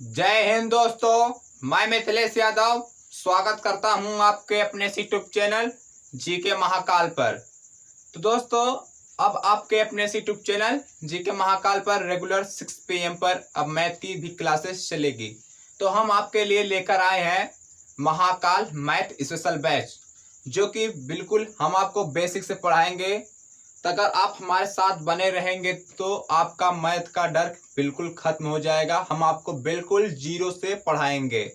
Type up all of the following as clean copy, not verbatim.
जय हिंद दोस्तों, मैं मिथिलेश यादव स्वागत करता हूं आपके अपने यूट्यूब चैनल जीके महाकाल पर। तो दोस्तों, अब आपके अपने यूट्यूब चैनल जीके महाकाल पर रेगुलर 6 PM पर अब मैथ की भी क्लासेस चलेगी। तो हम आपके लिए लेकर आए हैं महाकाल मैथ स्पेशल बैच, जो कि बिल्कुल हम आपको बेसिक से पढ़ाएंगे। तो अगर आप हमारे साथ बने रहेंगे तो आपका मैथ का डर बिल्कुल खत्म हो जाएगा। हम आपको बिल्कुल जीरो से पढ़ाएंगे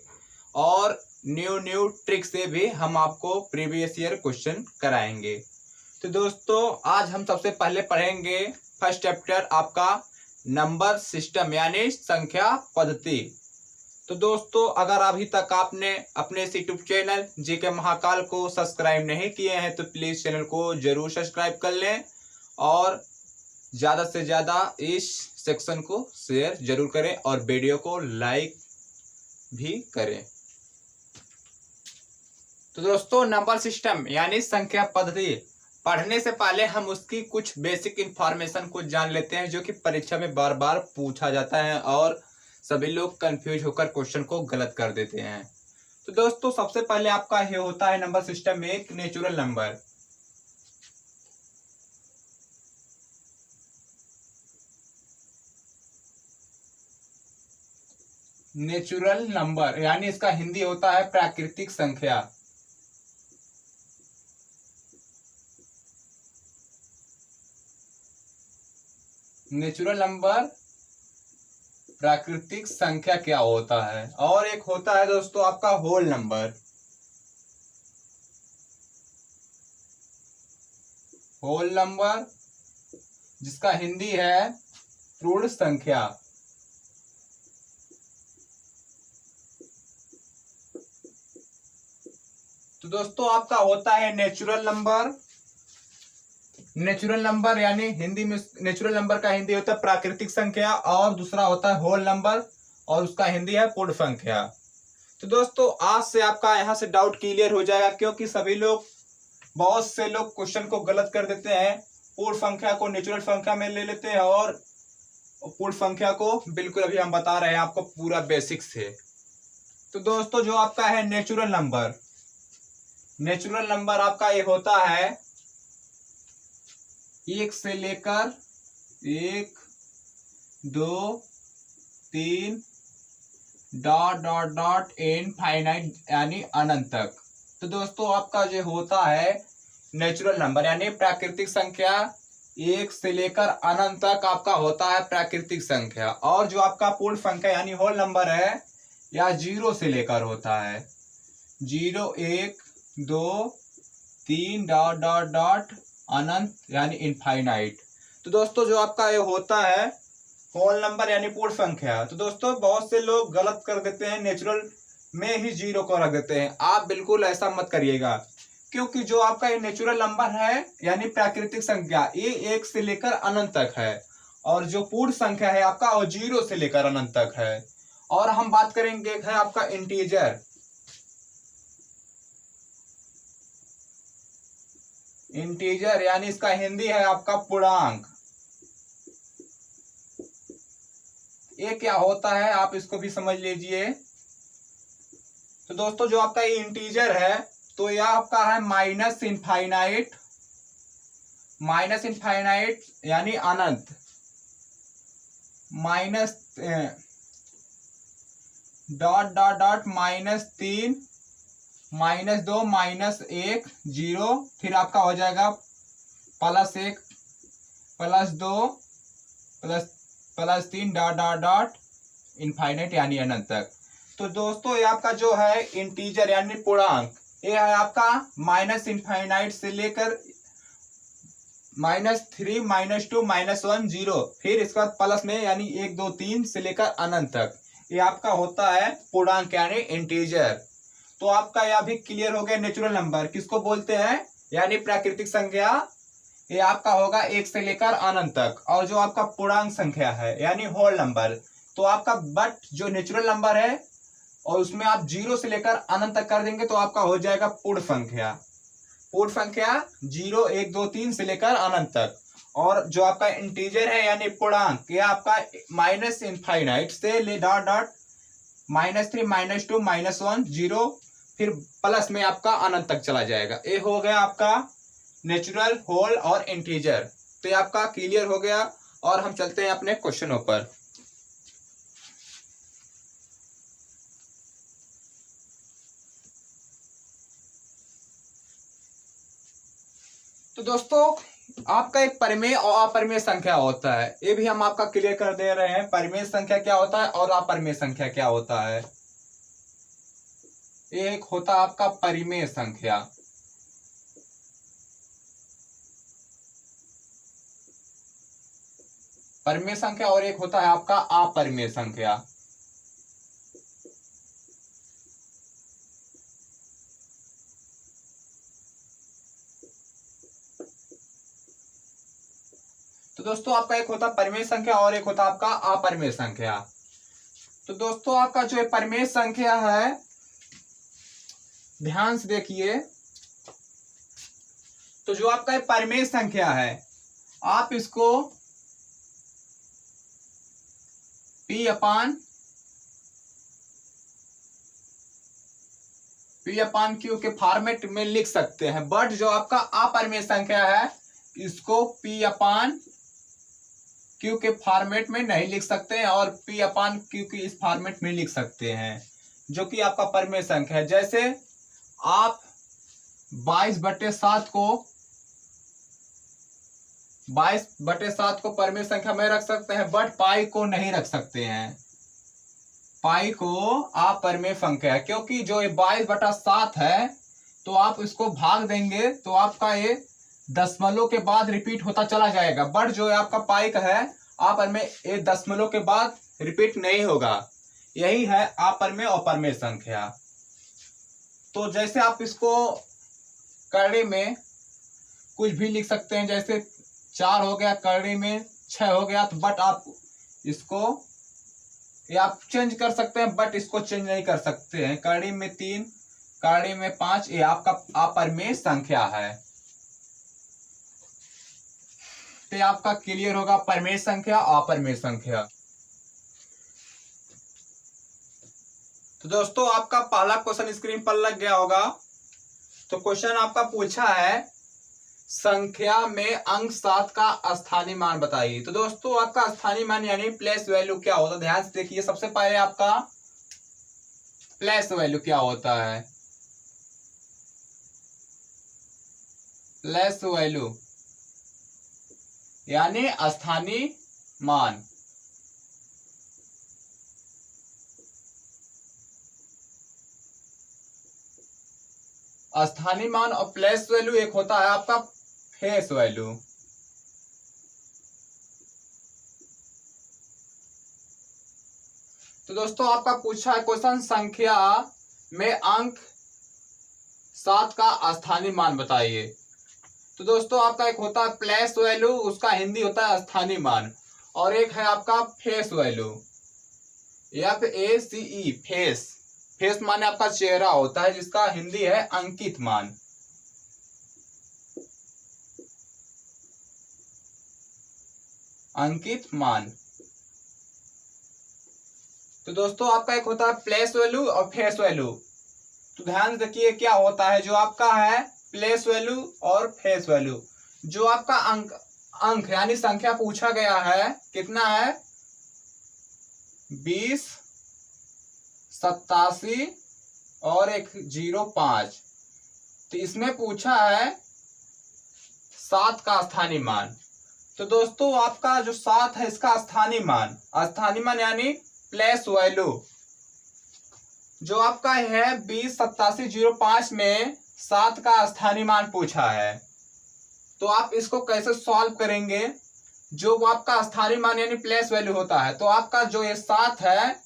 और न्यू ट्रिक से भी हम आपको प्रीवियस ईयर क्वेश्चन कराएंगे। तो दोस्तों, आज हम सबसे पहले पढ़ेंगे फर्स्ट चैप्टर आपका नंबर सिस्टम यानी संख्या पद्धति। तो दोस्तों, अगर अभी तक आपने अपने यूट्यूब चैनल जीके महाकाल को सब्सक्राइब नहीं किए हैं तो प्लीज चैनल को जरूर सब्सक्राइब कर लें और ज़्यादा से ज़्यादा इस सेक्शन को शेयर जरूर करें और वीडियो को लाइक भी करें। तो दोस्तों, नंबर सिस्टम यानी संख्या पद्धति पढ़ने से पहले हम उसकी कुछ बेसिक इंफॉर्मेशन को जान लेते हैं, जो कि परीक्षा में बार बार पूछा जाता है और सभी लोग कंफ्यूज होकर क्वेश्चन को गलत कर देते हैं। तो दोस्तों, सबसे पहले आपका ये होता है नंबर सिस्टम में एक नेचुरल नंबर। नेचुरल नंबर यानी इसका हिंदी होता है प्राकृतिक संख्या। नेचुरल नंबर प्राकृतिक संख्या क्या होता है। और एक होता है दोस्तों आपका होल नंबर। होल नंबर जिसका हिंदी है पूर्ण संख्या। तो दोस्तों, आपका होता है नेचुरल नंबर। नेचुरल नंबर यानी हिंदी में नेचुरल नंबर का हिंदी होता है प्राकृतिक संख्या, और दूसरा होता है होल नंबर और उसका हिंदी है पूर्ण संख्या। तो दोस्तों, आज से आपका यहाँ से डाउट क्लियर हो जाएगा, क्योंकि सभी लोग बहुत से लोग क्वेश्चन को गलत कर देते हैं। पूर्ण संख्या को नेचुरल संख्या में ले लेते हैं और पूर्ण संख्या को बिल्कुल अभी हम बता रहे हैं आपको पूरा बेसिक से। तो दोस्तों, जो आपका है नेचुरल नंबर, नेचुरल नंबर आपका ये होता है 1 से लेकर 1, 2, 3 डॉट डॉट डॉट इनफाइनाइट यानी अनंत तक। तो दोस्तों, आपका जो होता है नेचुरल नंबर यानी प्राकृतिक संख्या 1 से लेकर अनंत तक आपका होता है प्राकृतिक संख्या। और जो आपका पूर्ण संख्या यानी होल नंबर है या 0 से लेकर होता है 0, 1, 2, 3 डॉट डॉट डॉट अनंत यानी इनफाइनाइट। तो दोस्तों, जो आपका ये होता है होल नंबर यानी पूर्ण संख्या। तो दोस्तों, बहुत से लोग गलत कर देते हैं, नेचुरल में ही 0 को रख देते हैं। आप बिल्कुल ऐसा मत करिएगा, क्योंकि जो आपका ये नेचुरल नंबर है यानी प्राकृतिक संख्या ये 1 से लेकर अनंत तक है, और जो पूर्ण संख्या है आपका वो 0 से लेकर अनंत तक है। और हम बात करेंगे है आपका इंटीजर। इंटीजर यानी इसका हिंदी है आपका पूर्णांक। ये क्या होता है आप इसको भी समझ लीजिए। तो दोस्तों, जो आपका ये इंटीजर है तो यह आपका है माइनस इनफाइनाइट। माइनस इनफाइनाइट यानी अनंत, माइनस डॉट डॉट डॉट -3, -2, -1, 0, फिर आपका हो जाएगा +1, +2, +3 डॉट डॉट डॉट इनफाइनाइट यानी अनंत तक। तो दोस्तों, ये आपका जो है इंटीजर यानी पूर्णांक, ये है आपका माइनस इनफाइनाइट से लेकर -3, -2, -1, 0, फिर इसके बाद प्लस में यानी 1, 2, 3 से लेकर अनंत तक। ये आपका होता है पूर्णांक यानी इंटीजर। तो आपका यह भी क्लियर हो गया नेचुरल नंबर किसको बोलते हैं यानी प्राकृतिक संख्या। ये आपका होगा 1 से लेकर अनंत तक। और जो आपका पूर्णांक संख्या है यानी होल नंबर, तो आपका बट जो नेचुरल नंबर है और उसमें आप 0 से लेकर अनंत तक कर देंगे तो आपका हो जाएगा पूर्ण संख्या। पूर्ण संख्या 0, 1, 2, 3 से लेकर अनंत तक। और जो आपका इंटीजर है यानी पूर्णांक, ये आपका माइनस इनफाइनाइट से ले डॉट डॉट -3 -2 -1 0 फिर प्लस में आपका अनंत तक चला जाएगा। ये हो गया आपका नेचुरल, होल और इंटीजर। तो ये आपका क्लियर हो गया और हम चलते हैं अपने क्वेश्चनों पर। तो दोस्तों आपका एक परिमेय और अपरिमेय संख्या होता है, ये भी हम आपका क्लियर कर दे रहे हैं। परिमेय संख्या क्या होता है और अपरिमेय संख्या क्या होता है। ये एक होता है आपका परिमेय संख्या, परिमेय संख्या, और एक होता है आपका अपरिमेय संख्या। तो दोस्तों आपका एक होता परिमेय संख्या और एक होता आपका अपरिमेय संख्या। तो दोस्तों आपका जो परिमेय संख्या है, ध्यान से देखिए, तो जो आपका परिमेय संख्या है आप इसको P/Q के फॉर्मेट में लिख सकते हैं। बट जो आपका अपरिमेय संख्या है इसको P/Q के फॉर्मेट में नहीं लिख सकते हैं और P/Q के इस फॉर्मेट में लिख सकते हैं, जो कि आपका परिमेय संख्या है। जैसे आप 22/7 को परिमेय संख्या में रख सकते हैं, बट पाई को नहीं रख सकते हैं। पाई को अपरिमेय संख्या है, क्योंकि जो ये 22/7 है तो आप इसको भाग देंगे तो आपका ये दशमलव के बाद रिपीट होता चला जाएगा। बट जो आपका पाई का है अपरिमेय, ये दशमलव के बाद रिपीट नहीं होगा। यही है अपरिमेय और परिमेय संख्या। तो जैसे आप इसको करड़ी में कुछ भी लिख सकते हैं, जैसे 4 हो गया, करड़ी में 6 हो गया, तो बट आप इसको ये आप चेंज कर सकते हैं, बट इसको चेंज नहीं कर सकते हैं। करड़ी में 3, करड़ी में 5, ये आपका अपरिमेय संख्या है। तो आपका क्लियर होगा परिमेय संख्या और अपरिमेय संख्या। तो दोस्तों आपका पहला क्वेश्चन स्क्रीन पर लग गया होगा। तो क्वेश्चन आपका पूछा है संख्या में अंक 7 का स्थानीय मान बताइए। तो दोस्तों आपका स्थानीय मान यानी प्लेस वैल्यू क्या होता है, ध्यान से देखिए। सबसे पहले आपका प्लेस वैल्यू क्या होता है। प्लेस वैल्यू यानी स्थानीय मान। स्थानीय मान और प्लेस वैल्यू एक होता है आपका फेस वैल्यू। तो दोस्तों आपका पूछा है क्वेश्चन संख्या में अंक 7 का स्थानीय मान बताइए। तो दोस्तों आपका एक होता है प्लेस वैल्यू, उसका हिंदी होता है स्थानीय मान, और एक है आपका face value, FACE face. Face माने आपका चेहरा होता है, जिसका हिंदी है अंकित मान। अंकित मान। तो दोस्तों आपका एक होता है प्लेस वैल्यू और फेस वैल्यू। तो ध्यान से देखिए क्या होता है। जो आपका है प्लेस वैल्यू और फेस वैल्यू, जो आपका अंक यानी संख्या पूछा गया है कितना है 20, 87 और 105। तो इसमें पूछा है 7 का स्थानीय मान। तो दोस्तों आपका जो 7 है इसका स्थानीय मान यानी प्लेस वैल्यू जो आपका है 20, 87, 05 में 7 का स्थानीय मान पूछा है। तो आप इसको कैसे सॉल्व करेंगे। जो आपका स्थानीय मान यानी प्लेस वैल्यू होता है, तो आपका जो ये 7 है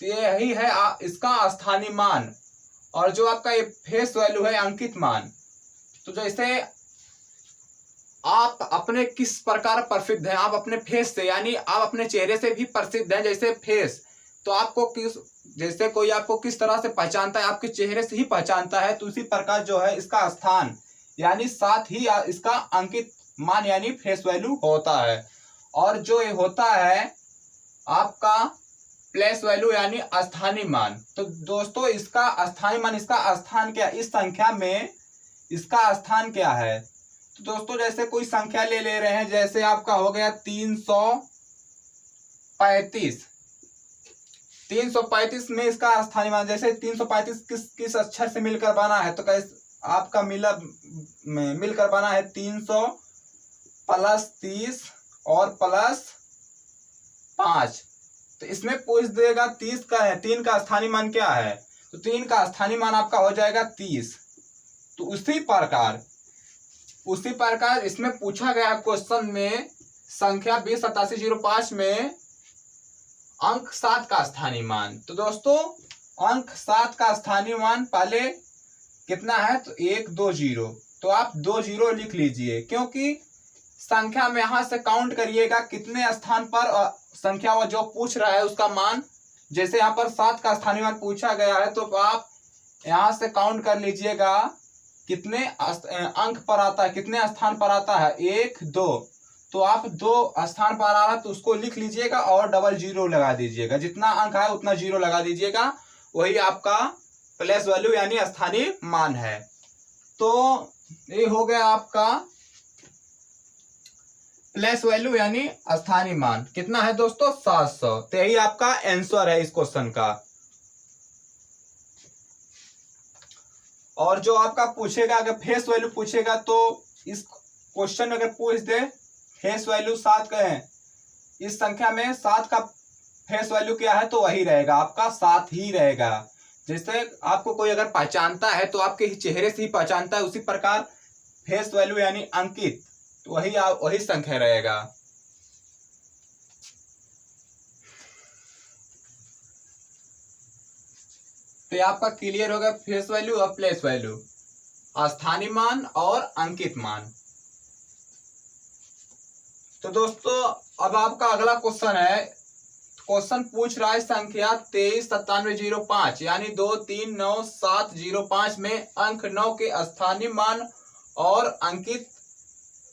तो यही है इसका स्थानीय मान, और जो आपका ये फेस वैल्यू है अंकित मान। तो जैसे आप अपने किस प्रकार प्रसिद्ध हैं, आप अपने फेस से यानी आप अपने चेहरे से भी प्रसिद्ध हैं। जैसे फेस, तो आपको जैसे कोई आपको किस तरह से पहचानता है, आपके चेहरे से ही पहचानता है, तो उसी प्रकार जो है इसका स्थान यानी 7 ही इसका अंकित मान यानी फेस वैल्यू होता है। और जो ये होता है आपका प्लेस वैल्यू यानी स्थानीय मान। तो दोस्तों इसका स्थानीय मान, इसका स्थान क्या, इस संख्या में इसका स्थान क्या है। तो दोस्तों जैसे कोई संख्या ले रहे हैं, जैसे आपका हो गया 335। 335 में इसका स्थानीय मान, जैसे 335 किस अक्षर से मिलकर बना है, तो कैसे आपका मिलकर बना है 300 प्लस 30 और प्लस 5। तो इसमें पूछ देगा 30 का है, 3 का स्थानीय मान क्या है, तो 3 का स्थानीय मान आपका हो जाएगा 30। तो उसी प्रकार इसमें पूछा गया क्वेश्चन में संख्या 208705 में अंक 7 का स्थानीय मान। तो दोस्तों अंक 7 का स्थानीय मान पहले कितना है, तो 120। तो आप 20 लिख लीजिए, क्योंकि संख्या में यहां से काउंट करिएगा कितने स्थान पर संख्या वो जो पूछ रहा है उसका मान। जैसे यहाँ पर 7 का स्थानीय मान पूछा गया है, तो आप यहां से काउंट कर लीजिएगा कितने अंक पर आता है, कितने स्थान पर आता है, 1 2। तो आप 2 स्थान पर आ रहा है तो उसको लिख लीजिएगा और 00 लगा दीजिएगा, जितना अंक है उतना 0 लगा दीजिएगा, वही आपका प्लेस वैल्यू यानी स्थानीय मान है। तो ये हो गया आपका प्लेस वैल्यू यानी स्थानीय मान। कितना है दोस्तों, 700। तो यही आपका आंसर है इस क्वेश्चन का। और जो आपका पूछेगा, अगर फेस वैल्यू पूछेगा, तो इस क्वेश्चन में अगर पूछ दे फेस वैल्यू 7 का है, इस संख्या में 7 का फेस वैल्यू क्या है, तो वही रहेगा आपका 7 ही रहेगा। जैसे आपको कोई अगर पहचानता है तो आपके चेहरे से ही पहचानता है, उसी प्रकार फेस वैल्यू यानी अंकित, तो वही संख्या रहेगा। तो आपका क्लियर होगा फेस वैल्यू और प्लेस वैल्यू, स्थानीय मान और अंकित मान। तो दोस्तों अब आपका अगला क्वेश्चन है, क्वेश्चन पूछ रहा है संख्या 239705 यानी 2399705 में अंक 9 के स्थानीय मान और अंकित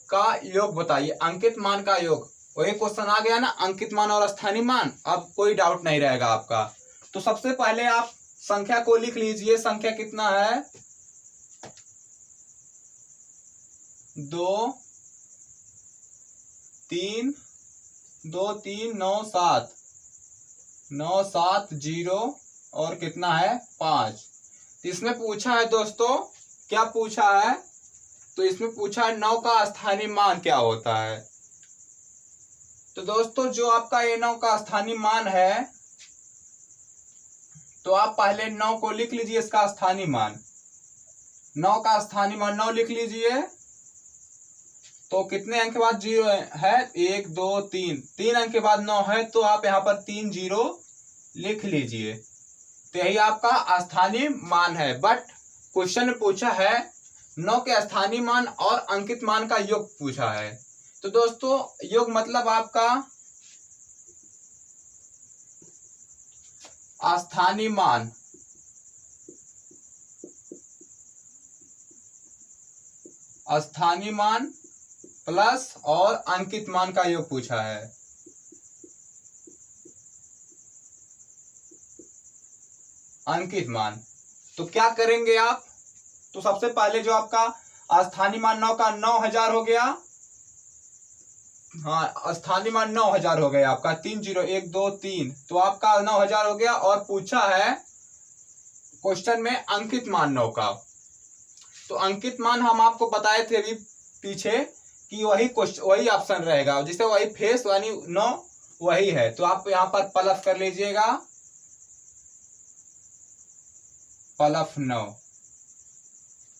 का योग बताइए। अंकित मान का योग, वही क्वेश्चन आ गया ना, अंकित मान और स्थानीय मान। अब कोई डाउट नहीं रहेगा आपका। तो सबसे पहले आप संख्या को लिख लीजिए, संख्या कितना है, 2 3 2 3 9 7 9 7 0 और कितना है 5। तो इसमें पूछा है दोस्तों, क्या पूछा है, तो इसमें पूछा है 9 का स्थानीय मान क्या होता है। तो दोस्तों जो आपका ये 9 का स्थानीय मान है, तो आप पहले 9 को लिख लीजिए, इसका स्थानीय मान 9 का स्थानीय मान 9 लिख लीजिए। तो कितने अंक के बाद 0 है, 1 2 3, 3 अंक के बाद 9 है, तो आप यहाँ पर 3 0 लिख लीजिए। तो यही आपका स्थानीय मान है। बट क्वेश्चन में पूछा है 9 के स्थानीय मान और अंकित मान का योग पूछा है। तो दोस्तों योग मतलब आपका स्थानीय मान प्लस और अंकित मान का योग पूछा है। अंकित मान, तो क्या करेंगे आप, तो सबसे पहले जो आपका स्थानीय मान 9 का 9000 हो गया, हाँ स्थानीय मान 9000 हो गया आपका, 3 0 1 2 3, तो आपका 9000 हो गया। और पूछा है क्वेश्चन में अंकित मान 9 का, तो अंकित मान हम आपको बताए थे अभी पीछे कि वही ऑप्शन रहेगा, जिससे वही फेस यानी 9 वही है। तो आप यहाँ पर प्लस कर लीजिएगा, प्लस 9,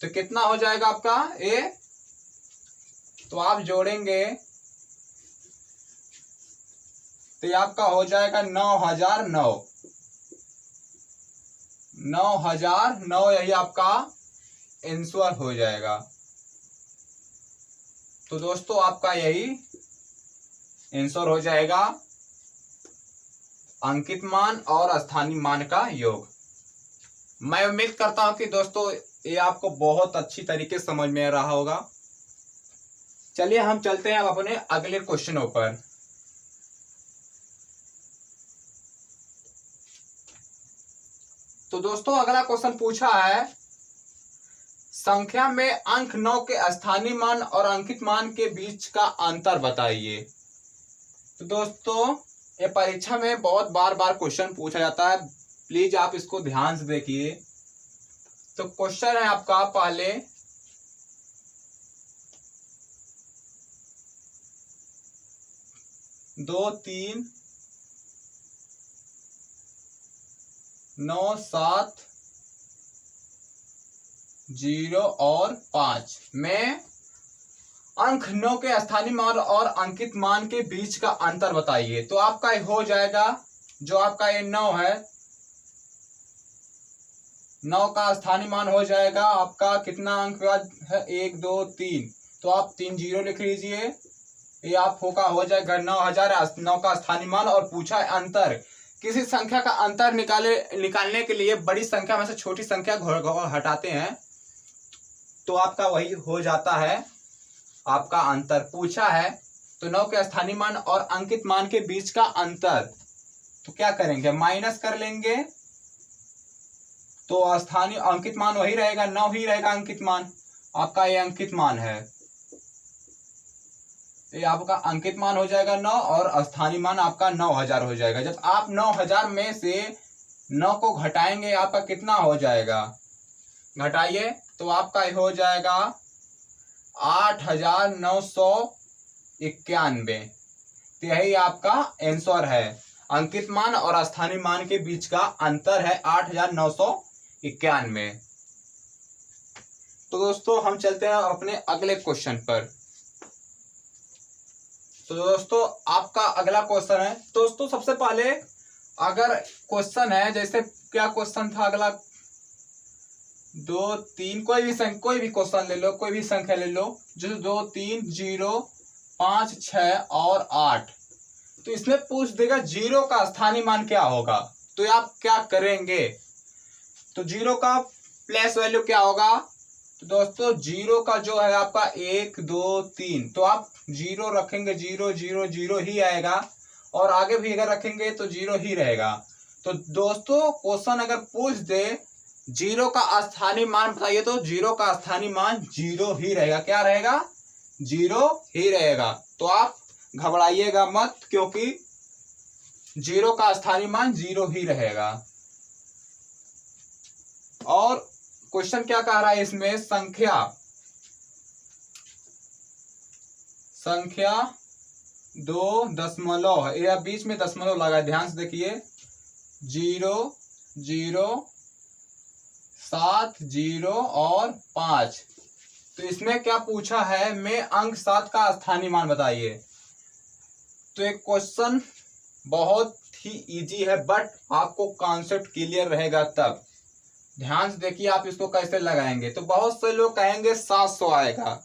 तो कितना हो जाएगा आपका ए, तो आप जोड़ेंगे तो ये आपका हो जाएगा 9009, 9009, यही आपका आंसर हो जाएगा। तो दोस्तों आपका यही आंसर हो जाएगा, अंकित मान और स्थानीय मान का योग। मैं उम्मीद करता हूं कि दोस्तों ये आपको बहुत अच्छी तरीके से समझ में आ रहा होगा। चलिए हम चलते हैं अब अपने अगले क्वेश्चनों पर। तो दोस्तों अगला क्वेश्चन पूछा है, संख्या में अंक 9 के स्थानीय मान और अंकित मान के बीच का अंतर बताइए। तो दोस्तों ये परीक्षा में बहुत बार बार क्वेश्चन पूछा जाता है, प्लीज आप इसको ध्यान से देखिए। तो क्वेश्चन है आपका पहले, दो, 3, 9, 7, 0 और 5 में अंक 9 के स्थानीय मान और अंकित मान के बीच का अंतर बताइए। तो आपका हो जाएगा, जो आपका ये 9 है, 9 का स्थानीय मान हो जाएगा आपका कितना अंक है, 1, 2, 3, तो आप 3 0 लिख लीजिए, ये आपको का हो जाएगा 9000। 9 का स्थानीय मान और पूछा है अंतर, किसी संख्या का अंतर निकालने के लिए बड़ी संख्या में से छोटी संख्या हटाते हैं, तो आपका वही हो जाता है आपका अंतर पूछा है। तो 9 के स्थानीय मान और अंकित मान के बीच का अंतर, तो क्या करेंगे, माइनस कर लेंगे, तो स्थानीय अंकित मान वही रहेगा, 9 ही रहेगा अंकित मान, आपका ये अंकित मान है, ये आपका अंकित मान हो जाएगा 9 और स्थानीय मान आपका 9000 हो जाएगा। जब आप 9000 में से 9 को घटाएंगे आपका कितना हो जाएगा, घटाइए, तो आपका हो जाएगा 8991। तो यही आपका आंसर है, अंकित मान और स्थानीय मान के बीच का अंतर है 8991। तो दोस्तों हम चलते हैं अपने अगले क्वेश्चन पर। तो दोस्तों आपका अगला क्वेश्चन है, दोस्तों सबसे पहले अगर क्वेश्चन है, जैसे क्या क्वेश्चन था अगला, 2, 3, कोई भी क्वेश्चन ले लो, कोई भी संख्या ले लो, जो 2, 3, 0, 5, 6 और 8, तो इसमें पूछ देगा 0 का स्थानीय मान क्या होगा। तो आप क्या करेंगे, तो 0 का प्लेस वैल्यू क्या होगा, तो दोस्तों 0 का जो है आपका 1, 2, 3, तो आप 0 रखेंगे, 0 0 0 ही आएगा, और आगे भी अगर रखेंगे तो 0 ही रहेगा। तो दोस्तों क्वेश्चन अगर पूछ दे 0 का स्थानीय मान बताइए, तो 0 का स्थानीय मान 0 ही रहेगा, क्या रहेगा, 0 ही रहेगा। तो आप घबराइएगा मत, क्योंकि 0 का स्थानीय मान 0 ही रहेगा। और क्वेश्चन क्या कह रहा है इसमें, संख्या 2 दशमलव है, यह बीच में दशमलव लगा है, ध्यान से देखिए, 0 0 7 0 और 5, तो इसमें क्या पूछा है, में अंक 7 का स्थानीय मान बताइए। तो एक क्वेश्चन बहुत ही इजी है, बट आपको कॉन्सेप्ट क्लियर रहेगा तब, ध्यान से देखिए आप इसको कैसे लगाएंगे। तो बहुत से लोग कहेंगे 700 आएगा,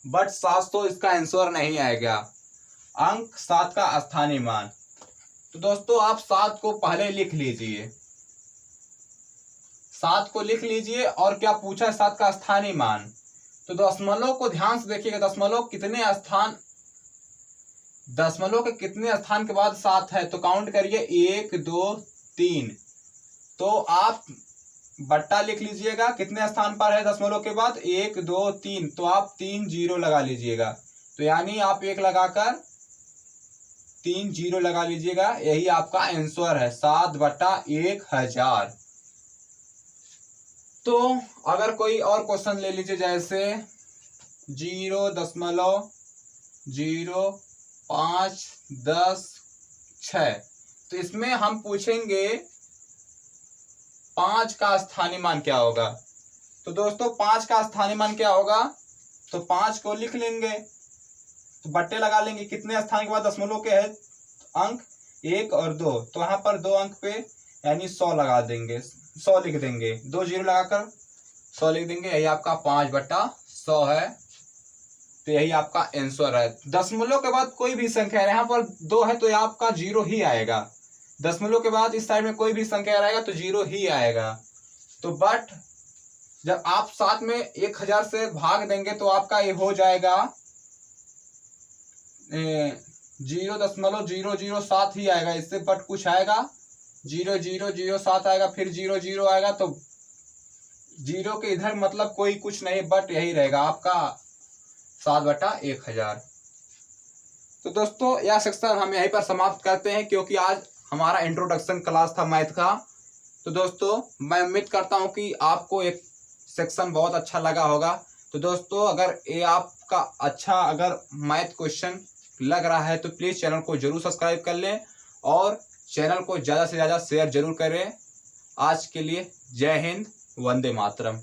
बट 700 इसका आंसर नहीं आएगा, अंक 7 का स्थानीय मान। तो दोस्तों आप 7 को पहले लिख लीजिए, 7 को लिख लीजिए, और क्या पूछा है 7 का स्थानीय मान। तो दशमलव को ध्यान से देखिएगा, दशमलव के कितने स्थान के बाद 7 है, तो काउंट करिए, 1 2 3, तो आप बट्टा लिख लीजिएगा, कितने स्थान पर है दशमलव के बाद, 1 2 3, तो आप 3 0 लगा लीजिएगा, तो यानी आप 1 लगाकर 3 0 लगा लीजिएगा, यही आपका आंसर है 7/1000। तो अगर कोई और क्वेश्चन ले लीजिए, जैसे 0.05 10 6, तो इसमें हम पूछेंगे 5 का स्थानीय मान क्या होगा। तो दोस्तों 5 का स्थानीय मान क्या होगा, तो 5 को लिख लेंगे, तो बट्टे लगा लेंगे, कितने स्थान के बाद दशमलव के है अंक, 1 और 2, तो यहाँ पर 2 अंक पे यानी 100 लगा देंगे, 100 लिख देंगे, 2 0 लगाकर 100 लिख देंगे, यही आपका 5/100 है। तो यही आपका आंसर है। दशमलव के बाद कोई भी संख्या है, यहाँ पर 2 है तो आपका 0 ही आएगा, दशमलव के बाद इस साइड में कोई भी संख्या रहेगा तो 0 ही आएगा। तो बट जब आप 7 में 1000 से भाग देंगे तो आपका ये हो जाएगा 0.007 ही आएगा, इससे बट कुछ आएगा 0,0,0,7 आएगा, फिर 0,0 आएगा, तो 0 के इधर मतलब कोई कुछ नहीं बट यही रहेगा आपका 7/1000। तो दोस्तों यह सेक्शन हम यहीं पर समाप्त करते हैं, क्योंकि आज हमारा इंट्रोडक्शन क्लास था मैथ का। तो दोस्तों मैं उम्मीद करता हूं कि आपको एक सेक्शन बहुत अच्छा लगा होगा। तो दोस्तों अगर ये आपका अच्छा अगर मैथ क्वेश्चन लग रहा है तो प्लीज़ चैनल को जरूर सब्सक्राइब कर लें और चैनल को ज़्यादा से ज़्यादा शेयर जरूर करें। आज के लिए जय हिंद, वंदे मातरम।